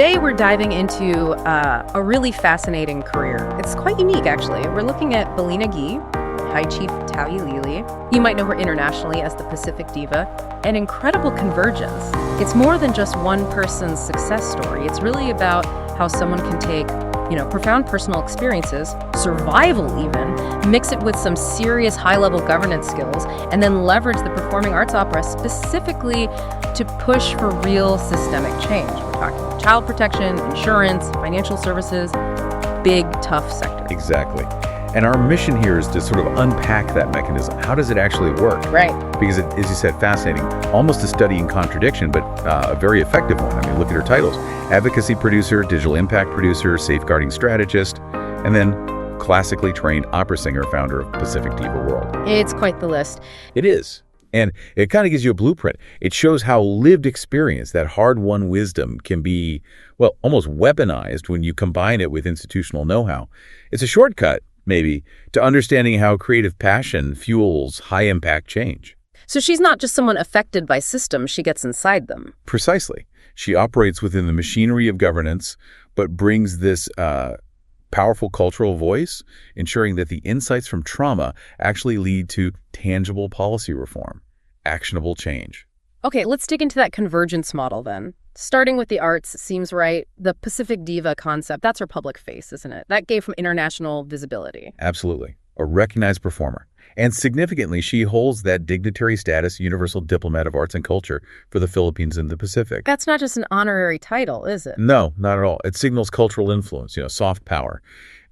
Today, we're diving into a really fascinating career. It's quite unique, actually. We're looking at Belina Gee, High Chief Tauyilili. You might know her internationally as the Pacific Diva. An incredible convergence. It's more than just one person's success story. It's really about how someone can take, profound personal experiences, survival even, mix it with some serious high-level governance skills, and then leverage the performing arts opera specifically to push for real systemic change. We're talking child protection, insurance, financial services, big, tough sector. Exactly. And our mission here is to sort of unpack that mechanism. How does it actually work? Right. Because it, as you said, fascinating. Almost a study in contradiction, but a very effective one. I mean, look at her titles. Advocacy producer, digital impact producer, safeguarding strategist, and then classically trained opera singer, founder of Pacific Diva World. It's quite the list. It is. And it kind of gives you a blueprint. It shows how lived experience, that hard-won wisdom, can be, well, almost weaponized when you combine it with institutional know-how. It's a shortcut, maybe, to understanding how creative passion fuels high-impact change. So she's not just someone affected by systems, she gets inside them. Precisely. She operates within the machinery of governance, but brings this powerful cultural voice, ensuring that the insights from trauma actually lead to tangible policy reform, actionable change. Okay, let's dig into that convergence model then. Starting with the arts seems right. The Pacific Diva concept, that's her public face, isn't it? That gave her international visibility. Absolutely. A recognized performer. And significantly, she holds that dignitary status, universal diplomat of arts and culture for the Philippines and the Pacific. That's not just an honorary title, is it? No, not at all. It signals cultural influence, soft power.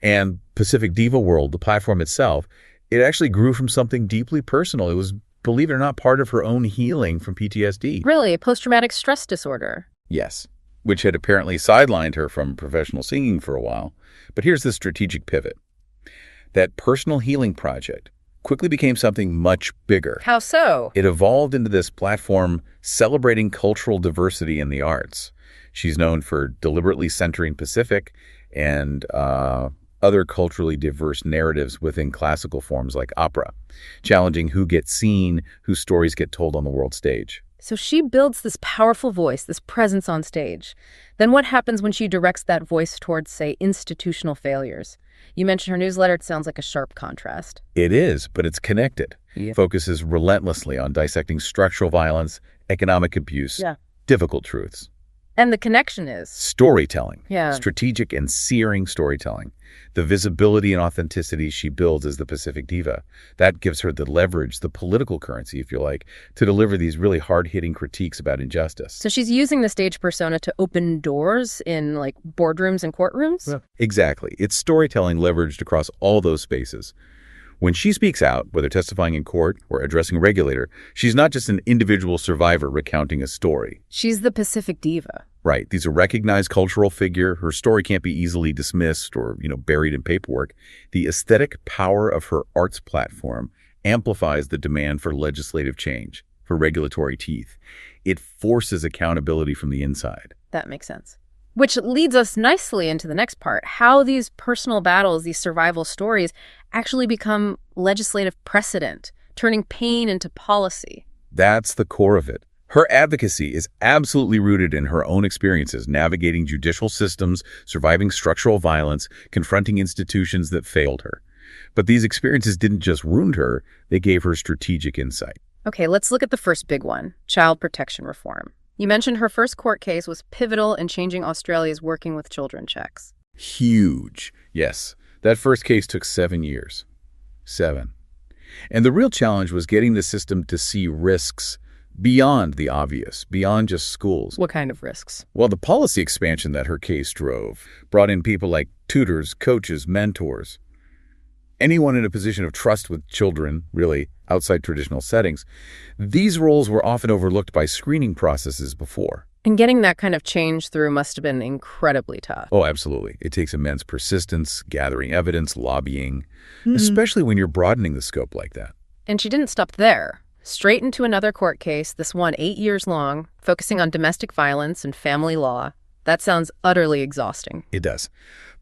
And Pacific Diva World, the platform itself, it actually grew from something deeply personal. It was, believe it or not, part of her own healing from PTSD. Really? Post-traumatic stress disorder? Yes, which had apparently sidelined her from professional singing for a while. But here's the strategic pivot. That personal healing project quickly became something much bigger. How so? It evolved into this platform celebrating cultural diversity in the arts. She's known for deliberately centering Pacific and other culturally diverse narratives within classical forms like opera, challenging who gets seen, whose stories get told on the world stage. So she builds this powerful voice, this presence on stage. Then what happens when she directs that voice towards, say, institutional failures? You mentioned her newsletter. It sounds like a sharp contrast. It is, but it's connected. Yeah. Focuses relentlessly on dissecting structural violence, economic abuse, difficult truths. And the connection is? Storytelling. Yeah. Strategic and searing storytelling. The visibility and authenticity she builds as the Pacific Diva. That gives her the leverage, the political currency, if you like, to deliver these really hard-hitting critiques about injustice. So she's using the stage persona to open doors in, boardrooms and courtrooms? Yeah. Exactly. It's storytelling leveraged across all those spaces. When she speaks out, whether testifying in court or addressing a regulator, she's not just an individual survivor recounting a story. She's the Pacific Diva. Right. She's a recognized cultural figure. Her story can't be easily dismissed or, buried in paperwork. The aesthetic power of her arts platform amplifies the demand for legislative change, for regulatory teeth. It forces accountability from the inside. That makes sense. Which leads us nicely into the next part, how these personal battles, these survival stories, actually become legislative precedent, turning pain into policy. That's the core of it. Her advocacy is absolutely rooted in her own experiences, navigating judicial systems, surviving structural violence, confronting institutions that failed her. But these experiences didn't just wound her, they gave her strategic insight. Okay, let's look at the first big one, child protection reform. You mentioned her first court case was pivotal in changing Australia's working with children checks. Huge. Yes. That first case took 7 years. 7. And the real challenge was getting the system to see risks beyond the obvious, beyond just schools. What kind of risks? Well, the policy expansion that her case drove brought in people like tutors, coaches, mentors. Anyone in a position of trust with children, really, outside traditional settings. These roles were often overlooked by screening processes before. And getting that kind of change through must have been incredibly tough. Oh, absolutely. It takes immense persistence, gathering evidence, lobbying, especially when you're broadening the scope like that. And she didn't stop there. Straight into another court case, this one 8 years long, focusing on domestic violence and family law. That sounds utterly exhausting. It does.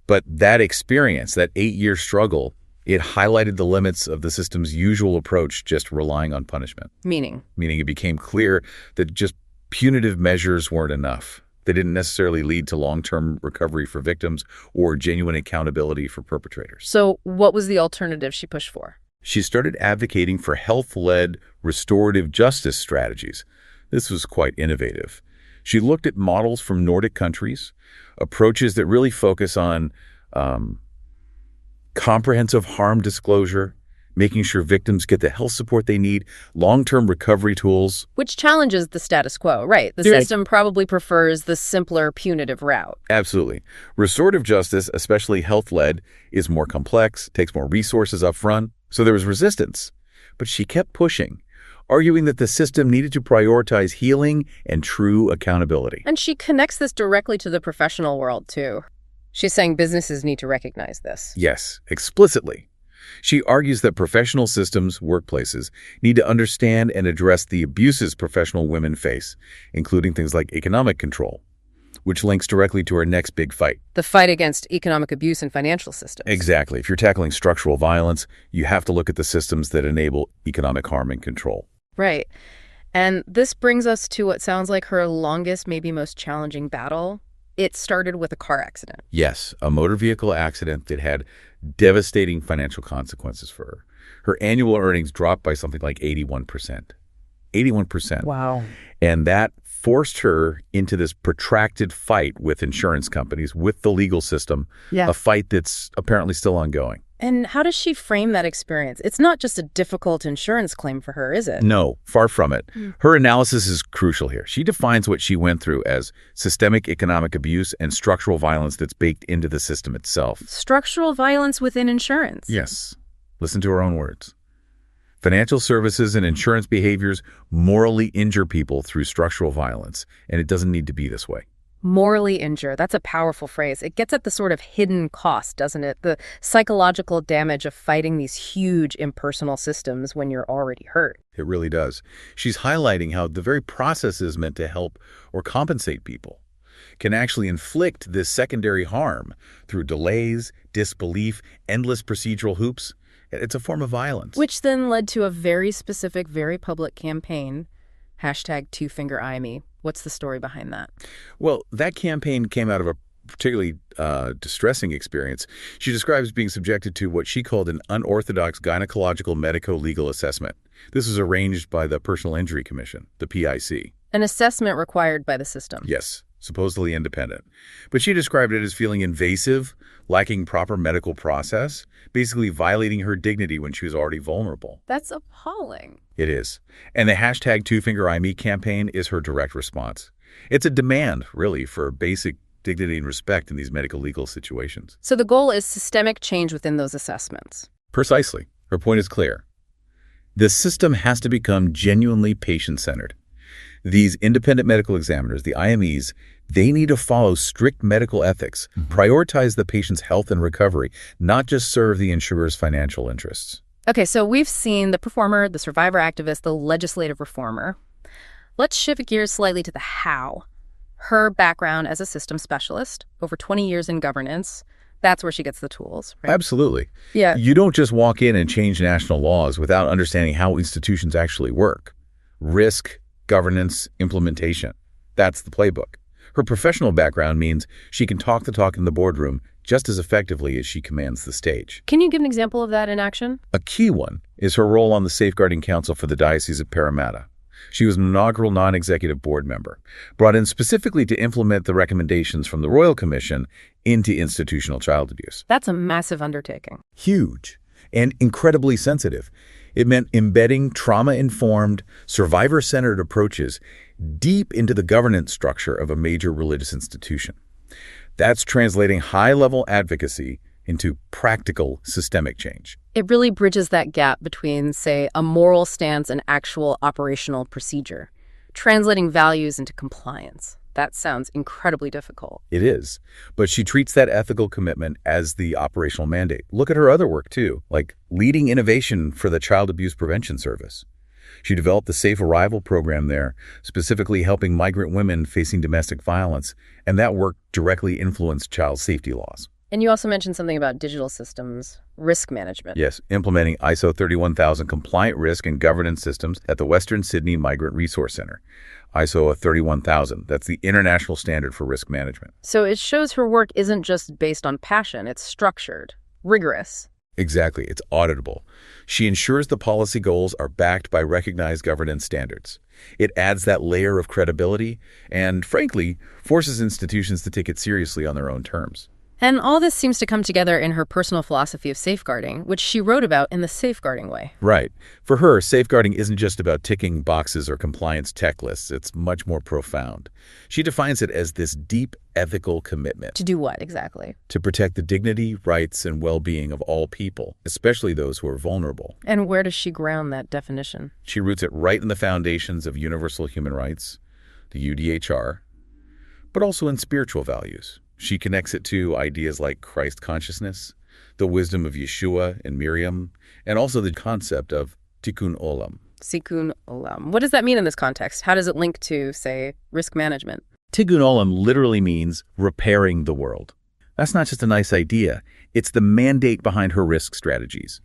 But that experience, that 8-year struggle, it highlighted the limits of the system's usual approach, just relying on punishment. Meaning? Meaning it became clear that just punitive measures weren't enough. They didn't necessarily lead to long-term recovery for victims or genuine accountability for perpetrators. So what was the alternative she pushed for? She started advocating for health-led restorative justice strategies. This was quite innovative. She looked at models from Nordic countries, approaches that really focus on comprehensive harm disclosure, making sure victims get the health support they need, long-term recovery tools. Which challenges the status quo, right? The system probably prefers the simpler punitive route. Absolutely. Restorative justice, especially health-led, is more complex, takes more resources up front. So there was resistance. But she kept pushing, arguing that the system needed to prioritize healing and true accountability. And she connects this directly to the professional world, too. She's saying businesses need to recognize this. Yes, explicitly. She argues that professional systems, workplaces, need to understand and address the abuses professional women face, including things like economic control, which links directly to our next big fight. The fight against economic abuse in financial systems. Exactly. If you're tackling structural violence, you have to look at the systems that enable economic harm and control. Right. And this brings us to what sounds like her longest, maybe most challenging battle. It started with a car accident. Yes, a motor vehicle accident that had devastating financial consequences for her. Her annual earnings dropped by something like 81%. 81%. Wow. And that forced her into this protracted fight with insurance companies, with the legal system, a fight that's apparently still ongoing. And how does she frame that experience? It's not just a difficult insurance claim for her, is it? No, far from it. Her analysis is crucial here. She defines what she went through as systemic economic abuse and structural violence that's baked into the system itself. Structural violence within insurance. Yes. Listen to her own words. Financial services and insurance behaviors morally injure people through structural violence, and it doesn't need to be this way. Morally injure. That's a powerful phrase. It gets at the sort of hidden cost, doesn't it? The psychological damage of fighting these huge impersonal systems when you're already hurt. It really does. She's highlighting how the very processes meant to help or compensate people can actually inflict this secondary harm through delays, disbelief, endless procedural hoops. It's a form of violence. Which then led to a very specific, very public campaign, #2FingerEyeMe. What's the story behind that? Well, that campaign came out of a particularly distressing experience. She describes being subjected to what she called an unorthodox gynecological medico-legal assessment. This was arranged by the Personal Injury Commission, the PIC. An assessment required by the system. Yes, supposedly independent. But she described it as feeling invasive, lacking proper medical process, basically violating her dignity when she was already vulnerable. That's appalling. It is. And the #2FingerEyeMe campaign is her direct response. It's a demand, really, for basic dignity and respect in these medical legal situations. So the goal is systemic change within those assessments. Precisely. Her point is clear. The system has to become genuinely patient-centered. These independent medical examiners, the IMEs, they need to follow strict medical ethics, prioritize the patient's health and recovery, not just serve the insurer's financial interests. Okay, so we've seen the performer, the survivor activist, the legislative reformer. Let's shift gears slightly to the how. Her background as a system specialist, over 20 years in governance, that's where she gets the tools, right? Absolutely. Yeah. You don't just walk in and change national laws without understanding how institutions actually work. Risk, governance, implementation. That's the playbook. Her professional background means she can talk the talk in the boardroom just as effectively as she commands the stage. Can you give an example of that in action? A key one is her role on the Safeguarding Council for the Diocese of Parramatta. She was an inaugural non-executive board member, brought in specifically to implement the recommendations from the Royal Commission into institutional child abuse. That's a massive undertaking. Huge and incredibly sensitive. It meant embedding trauma-informed, survivor-centered approaches deep into the governance structure of a major religious institution. That's translating high-level advocacy into practical systemic change. It really bridges that gap between, say, a moral stance and actual operational procedure, translating values into compliance. That sounds incredibly difficult. It is, but she treats that ethical commitment as the operational mandate. Look at her other work, too, like leading innovation for the Child Abuse Prevention Service. She developed the Safe Arrival program there, specifically helping migrant women facing domestic violence, and that work directly influenced child safety laws. And you also mentioned something about digital systems, risk management. Yes, implementing ISO 31000 compliant risk and governance systems at the Western Sydney Migrant Resource Center. ISO 31000, that's the international standard for risk management. So it shows her work isn't just based on passion, it's structured, rigorous. Exactly, it's auditable. She ensures the policy goals are backed by recognized governance standards. It adds that layer of credibility and, frankly, forces institutions to take it seriously on their own terms. And all this seems to come together in her personal philosophy of safeguarding, which she wrote about in the Safeguarding Way. Right. For her, safeguarding isn't just about ticking boxes or compliance checklists. It's much more profound. She defines it as this deep ethical commitment. To do what, exactly? To protect the dignity, rights, and well-being of all people, especially those who are vulnerable. And where does she ground that definition? She roots it right in the foundations of universal human rights, the UDHR, but also in spiritual values. She connects it to ideas like Christ consciousness, the wisdom of Yeshua and Miriam, and also the concept of tikkun olam. Tikkun olam. What does that mean in this context? How does it link to, say, risk management? Tikkun olam literally means repairing the world. That's not just a nice idea. It's the mandate behind her risk strategies.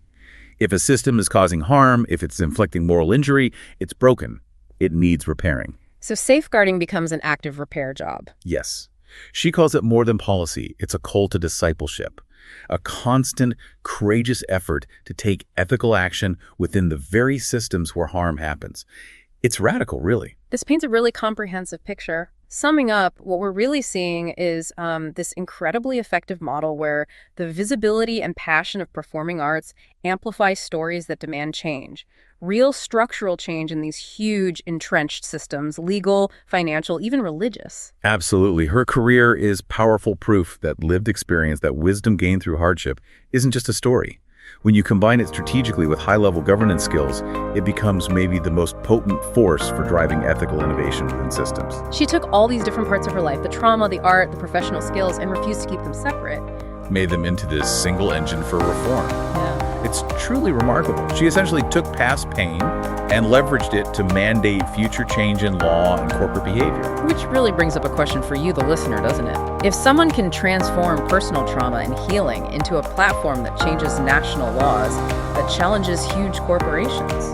If a system is causing harm, if it's inflicting moral injury, it's broken. It needs repairing. So safeguarding becomes an active repair job. Yes. She calls it more than policy. It's a call to discipleship, a constant, courageous effort to take ethical action within the very systems where harm happens. It's radical, really. This paints a really comprehensive picture. Summing up, what we're really seeing is this incredibly effective model where the visibility and passion of performing arts amplify stories that demand change. Real structural change in these huge entrenched systems, legal, financial, even religious. Absolutely. Her career is powerful proof that lived experience, that wisdom gained through hardship, isn't just a story. When you combine it strategically with high-level governance skills, it becomes maybe the most potent force for driving ethical innovation within systems. She took all these different parts of her life, the trauma, the art, the professional skills, and refused to keep them separate. Made them into this single engine for reform. Yeah. It's truly remarkable. She essentially took past pain and leveraged it to mandate future change in law and corporate behavior. Which really brings up a question for you, the listener, doesn't it? If someone can transform personal trauma and healing into a platform that changes national laws, that challenges huge corporations,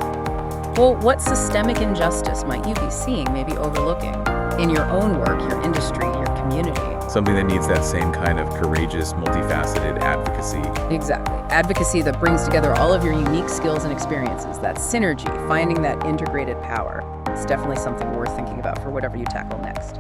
well, what systemic injustice might you be seeing, maybe overlooking, in your own work, your industry, your community? Something that needs that same kind of courageous, multifaceted advocacy. Exactly. Advocacy that brings together all of your unique skills and experiences, that synergy, finding that integrated power. It's definitely something worth thinking about for whatever you tackle next.